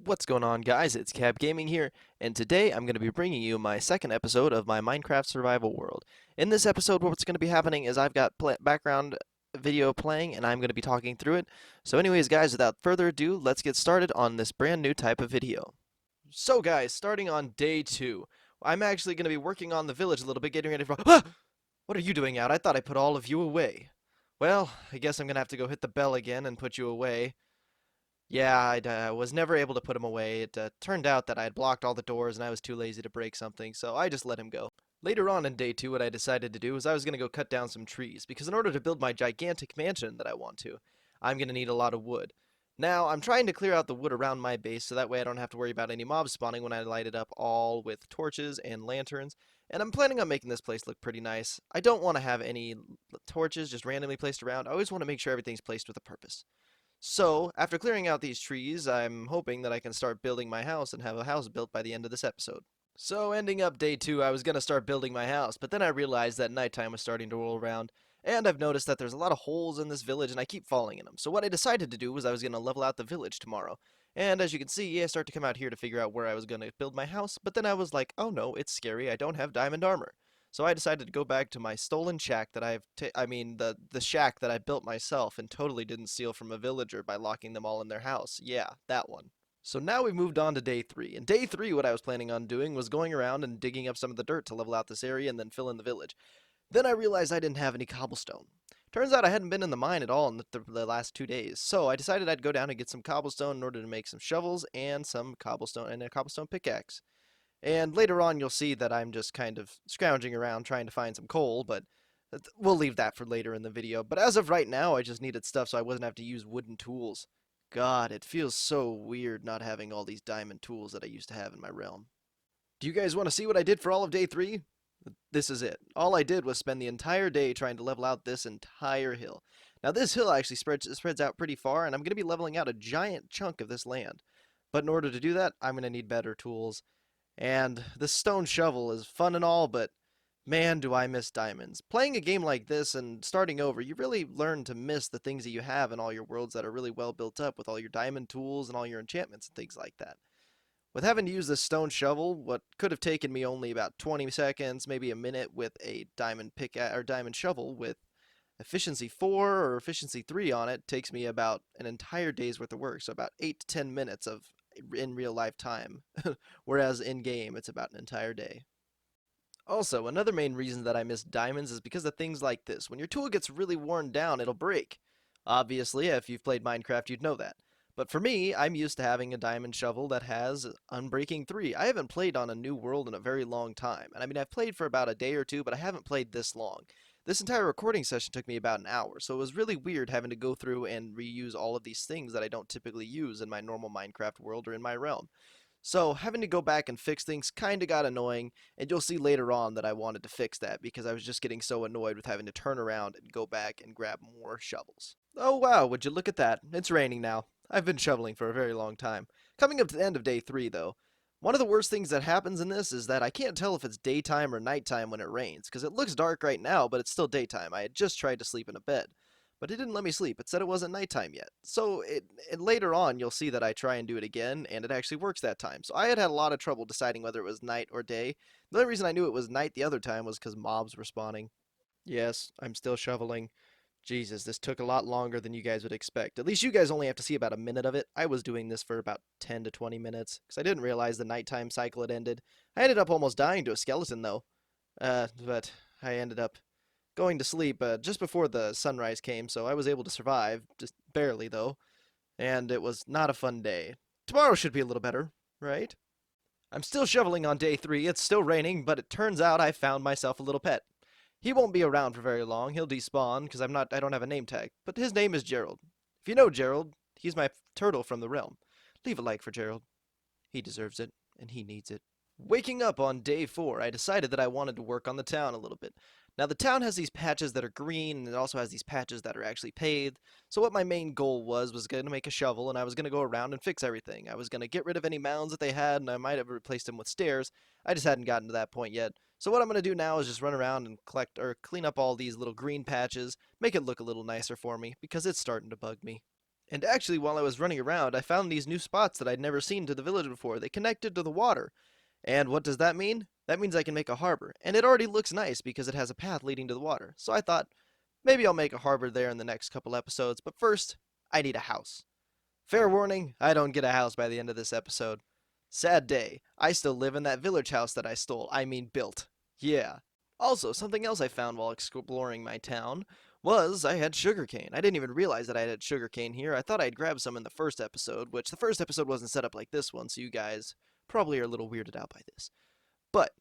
What's going on, guys? It's C.A.P Gaming here, and today I'm going to be bringing you my second episode of my Minecraft survival world. In this episode, what's going to be happening is I've got background video playing, and I'm going to be talking through it. So anyways, guys, without further ado, let's get started on this brand new type of video. So guys, starting on day 2, I'm actually going to be working on the village a little bit, getting ready for... Ah! What are you doing out? I thought I put all of you away. Well, I guess I'm going to have to go hit the bell again and put you away. Yeah, I was never able to put him away. It turned out that I had blocked all the doors and I was too lazy to break something, so I just let him go. Later on in day 2, what I decided to do was I was going to go cut down some trees, because in order to build my gigantic mansion that I want to, I'm going to need a lot of wood. Now, I'm trying to clear out the wood around my base so that way I don't have to worry about any mobs spawning when I light it up all with torches and lanterns, and I'm planning on making this place look pretty nice. I don't want to have any torches just randomly placed around. I always want to make sure everything's placed with a purpose. So, after clearing out these trees, I'm hoping that I can start building my house and have a house built by the end of this episode. So, ending up day 2, I was going to start building my house, but then I realized that nighttime was starting to roll around, and I've noticed that there's a lot of holes in this village and I keep falling in them. So what I decided to do was I was going to level out the village tomorrow. And as you can see, I start to come out here to figure out where I was going to build my house, but then I was like, oh no, it's scary, I don't have diamond armor. So I decided to go back to my stolen shack that the shack that I built myself and totally didn't steal from a villager by locking them all in their house. Yeah, that one. So now we've moved on to day 3. And day 3, what I was planning on doing was going around and digging up some of the dirt to level out this area and then fill in the village. Then I realized I didn't have any cobblestone. Turns out I hadn't been in the mine at all in the last 2 days, so I decided I'd go down and get some cobblestone in order to make some shovels and some cobblestone and a cobblestone pickaxe. And later on, you'll see that I'm just kind of scrounging around trying to find some coal, but we'll leave that for later in the video. But as of right now, I just needed stuff so I wasn't have to use wooden tools. God, it feels so weird not having all these diamond tools that I used to have in my realm. Do you guys want to see what I did for all of day 3? This is it. All I did was spend the entire day trying to level out this entire hill. Now this hill actually spreads out pretty far, and I'm going to be leveling out a giant chunk of this land. But in order to do that, I'm going to need better tools. And this stone shovel is fun and all, but man, do I miss diamonds. Playing a game like this and starting over, you really learn to miss the things that you have in all your worlds that are really well built up with all your diamond tools and all your enchantments and things like that. With having to use this stone shovel, what could have taken me only about 20 seconds, maybe a minute with a diamond pick or diamond shovel with efficiency 4 or efficiency 3 on it, takes me about an entire day's worth of work, so about 8 to 10 minutes of in real life time, whereas in game it's about an entire day. Also, another main reason that I miss diamonds is because of things like this. When your tool gets really worn down, it'll break. Obviously, if you've played Minecraft, you'd know that. But for me, I'm used to having a diamond shovel that has Unbreaking 3. I haven't played on a new world in a very long time. And I mean, I've played for about a day or two, but I haven't played this long. This entire recording session took me about an hour, so it was really weird having to go through and reuse all of these things that I don't typically use in my normal Minecraft world or in my realm. So having to go back and fix things kinda got annoying, and you'll see later on that I wanted to fix that because I was just getting so annoyed with having to turn around and go back and grab more shovels. Oh wow, would you look at that? It's raining now. I've been shoveling for a very long time. Coming up to the end of day 3 though, one of the worst things that happens in this is that I can't tell if it's daytime or nighttime when it rains, because it looks dark right now, but it's still daytime. I had just tried to sleep in a bed. But it didn't let me sleep. It said it wasn't nighttime yet. So later on, you'll see that I try and do it again, and it actually works that time. So I had a lot of trouble deciding whether it was night or day. The only reason I knew it was night the other time was because mobs were spawning. Yes, I'm still shoveling. Jesus, this took a lot longer than you guys would expect. At least you guys only have to see about a minute of it. I was doing this for about 10 to 20 minutes, because I didn't realize the nighttime cycle had ended. I ended up almost dying to a skeleton, though. But I ended up going to sleep just before the sunrise came, so I was able to survive, just barely though, and it was not a fun day. Tomorrow should be a little better, right? I'm still shoveling on day 3, it's still raining, but it turns out I found myself a little pet. He won't be around for very long, he'll despawn, because I don't have a name tag, but his name is Gerald. If you know Gerald, he's my turtle from the realm. Leave a like for Gerald. He deserves it, and he needs it. Waking up on day 4, I decided that I wanted to work on the town a little bit. Now, the town has these patches that are green, and it also has these patches that are actually paved. So what my main goal was going to make a shovel, and I was going to go around and fix everything. I was going to get rid of any mounds that they had, and I might have replaced them with stairs. I just hadn't gotten to that point yet. So what I'm going to do now is just run around and collect or clean up all these little green patches, make it look a little nicer for me, because it's starting to bug me. And actually, while I was running around, I found these new spots that I'd never seen to the village before. They connected to the water. And what does that mean? That means I can make a harbor. And it already looks nice because it has a path leading to the water. So I thought, maybe I'll make a harbor there in the next couple episodes. But first, I need a house. Fair warning, I don't get a house by the end of this episode. Sad day. I still live in that village house that I stole. I mean, built. Yeah. Also, something else I found while exploring my town was I had sugarcane. I didn't even realize that I had sugarcane here. I thought I'd grabbed some in the first episode, which the first episode wasn't set up like this one, so you guys probably are a little weirded out by this. But,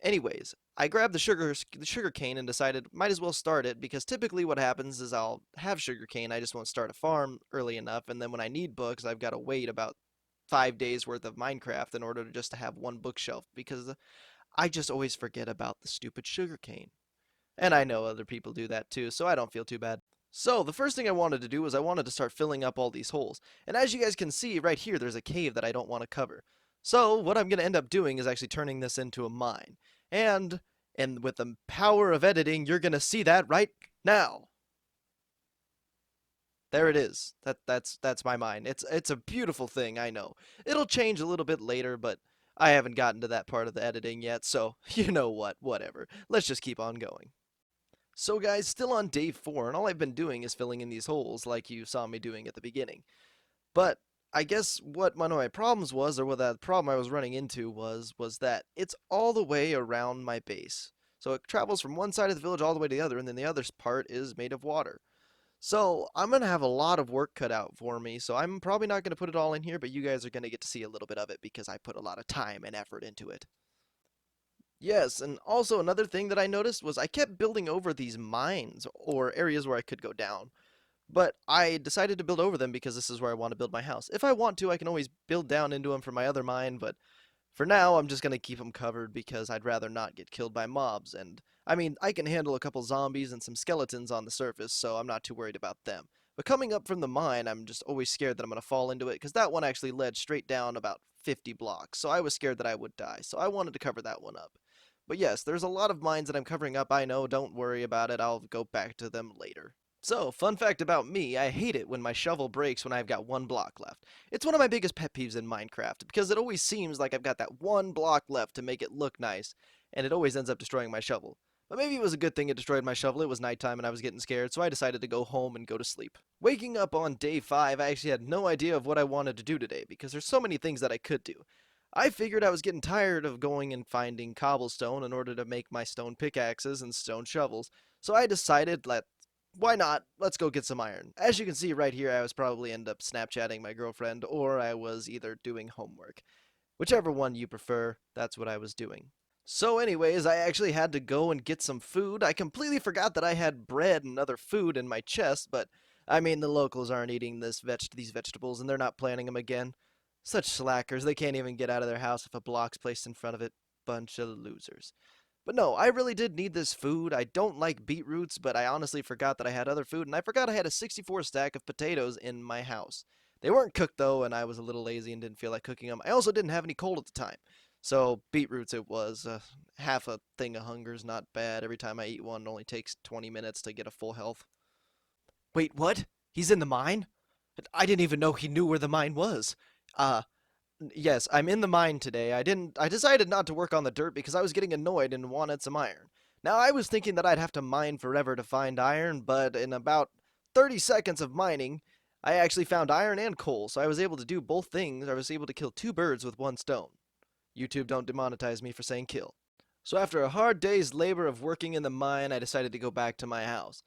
anyways, I grabbed the sugar cane and decided might as well start it because typically what happens is I'll have sugar cane, I just won't start a farm early enough, and then when I need books, I've got to wait about 5 days worth of Minecraft in order to just to have one bookshelf because I just always forget about the stupid sugar cane. And I know other people do that too, so I don't feel too bad. So, the first thing I wanted to do was I wanted to start filling up all these holes. And as you guys can see right here, there's a cave that I don't want to cover. So, what I'm going to end up doing is actually turning this into a mine. And with the power of editing, you're going to see that right now. There it is. That's my mine. It's a beautiful thing, I know. It'll change a little bit later, but I haven't gotten to that part of the editing yet, so you know what, whatever. Let's just keep on going. So guys, still on day 4, and all I've been doing is filling in these holes like you saw me doing at the beginning. But I guess what one of my problems was, or what that problem I was running into was that it's all the way around my base. So it travels from one side of the village all the way to the other, and then the other part is made of water. So I'm going to have a lot of work cut out for me, so I'm probably not going to put it all in here, but you guys are going to get to see a little bit of it because I put a lot of time and effort into it. Yes, and also another thing that I noticed was I kept building over these mines or areas where I could go down. But I decided to build over them because this is where I want to build my house. If I want to, I can always build down into them for my other mine, but for now, I'm just going to keep them covered because I'd rather not get killed by mobs. And, I mean, I can handle a couple zombies and some skeletons on the surface, so I'm not too worried about them. But coming up from the mine, I'm just always scared that I'm going to fall into it because that one actually led straight down about 50 blocks, so I was scared that I would die, so I wanted to cover that one up. But yes, there's a lot of mines that I'm covering up, I know, don't worry about it, I'll go back to them later. So, fun fact about me, I hate it when my shovel breaks when I've got one block left. It's one of my biggest pet peeves in Minecraft, because it always seems like I've got that one block left to make it look nice, and it always ends up destroying my shovel. But maybe it was a good thing it destroyed my shovel, it was nighttime and I was getting scared, so I decided to go home and go to sleep. Waking up on day 5, I actually had no idea of what I wanted to do today, because there's so many things that I could do. I figured I was getting tired of going and finding cobblestone in order to make my stone pickaxes and stone shovels, so I decided why not? Let's go get some iron. As you can see right here, I was probably end up Snapchatting my girlfriend, or I was either doing homework. Whichever one you prefer, that's what I was doing. So anyways, I actually had to go and get some food. I completely forgot that I had bread and other food in my chest, but I mean the locals aren't eating these vegetables and they're not planting them again. Such slackers, they can't even get out of their house if a block's placed in front of it. Bunch of losers. But no, I really did need this food. I don't like beetroots, but I honestly forgot that I had other food, and I forgot I had a 64 stack of potatoes in my house. They weren't cooked though, and I was a little lazy and didn't feel like cooking them. I also didn't have any coal at the time. So beetroots it was. Half a thing of hunger's not bad. Every time I eat one, it only takes 20 minutes to get a full health. Wait, what? He's in the mine? I didn't even know he knew where the mine was. Uh, Yes, I'm in the mine today. I decided not to work on the dirt because I was getting annoyed and wanted some iron. Now, I was thinking that I'd have to mine forever to find iron, but in about 30 seconds of mining, I actually found iron and coal, so I was able to do both things. I was able to kill two birds with one stone. YouTube don't demonetize me for saying kill. So after a hard day's labor of working in the mine, I decided to go back to my house.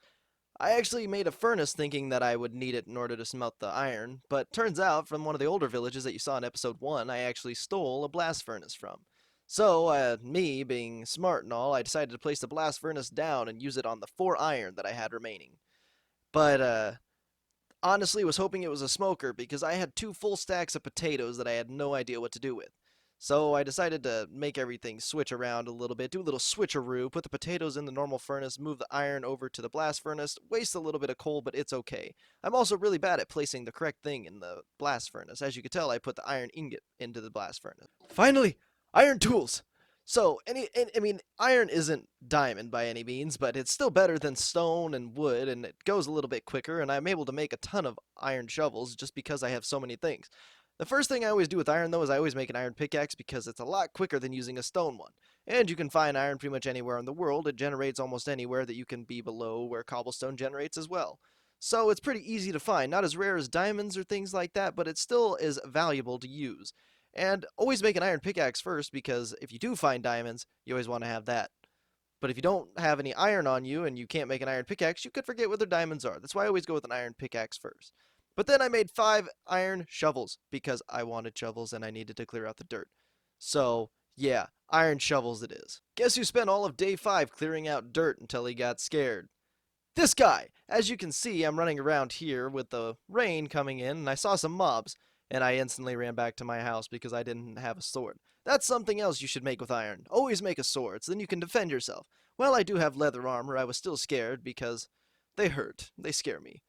I actually made a furnace thinking that I would need it in order to smelt the iron, but turns out from one of the older villages that you saw in episode 1, I actually stole a blast furnace from. So, me being smart and all, I decided to place the blast furnace down and use it on the 4 iron that I had remaining. But, honestly was hoping it was a smoker because I had 2 full stacks of potatoes that I had no idea what to do with. So I decided to make everything switch around a little bit, do a little switcheroo, put the potatoes in the normal furnace, move the iron over to the blast furnace, waste a little bit of coal, but it's okay. I'm also really bad at placing the correct thing in the blast furnace. As you can tell, I put the iron ingot into the blast furnace. Finally! Iron tools! So, I mean, iron isn't diamond by any means, but it's still better than stone and wood, and it goes a little bit quicker, and I'm able to make a ton of iron shovels just because I have so many things. The first thing I always do with iron, though, is I always make an iron pickaxe because it's a lot quicker than using a stone one. And you can find iron pretty much anywhere in the world. It generates almost anywhere that you can be below where cobblestone generates as well. So it's pretty easy to find. Not as rare as diamonds or things like that, but it still is valuable to use. And always make an iron pickaxe first because if you do find diamonds, you always want to have that. But if you don't have any iron on you and you can't make an iron pickaxe, you could forget where the diamonds are. That's why I always go with an iron pickaxe first. But then I made 5 iron shovels because I wanted shovels and I needed to clear out the dirt. So, yeah, iron shovels it is. Guess who spent all of day 5 clearing out dirt until he got scared? This guy! As you can see, I'm running around here with the rain coming in, and I saw some mobs, and I instantly ran back to my house because I didn't have a sword. That's something else you should make with iron. Always make a sword, so then you can defend yourself. Well, I do have leather armor. I was still scared because they hurt. They scare me.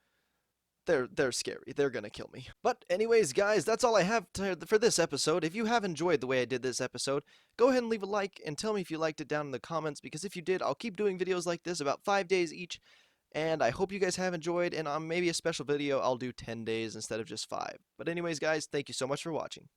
They're scary. They're gonna kill me. But anyways, guys, that's all I have for this episode. If you have enjoyed the way I did this episode, go ahead and leave a like and tell me if you liked it down in the comments because if you did, I'll keep doing videos like this about 5 days each. And I hope you guys have enjoyed, and on maybe a special video, I'll do 10 days instead of just 5. But anyways, guys, thank you so much for watching.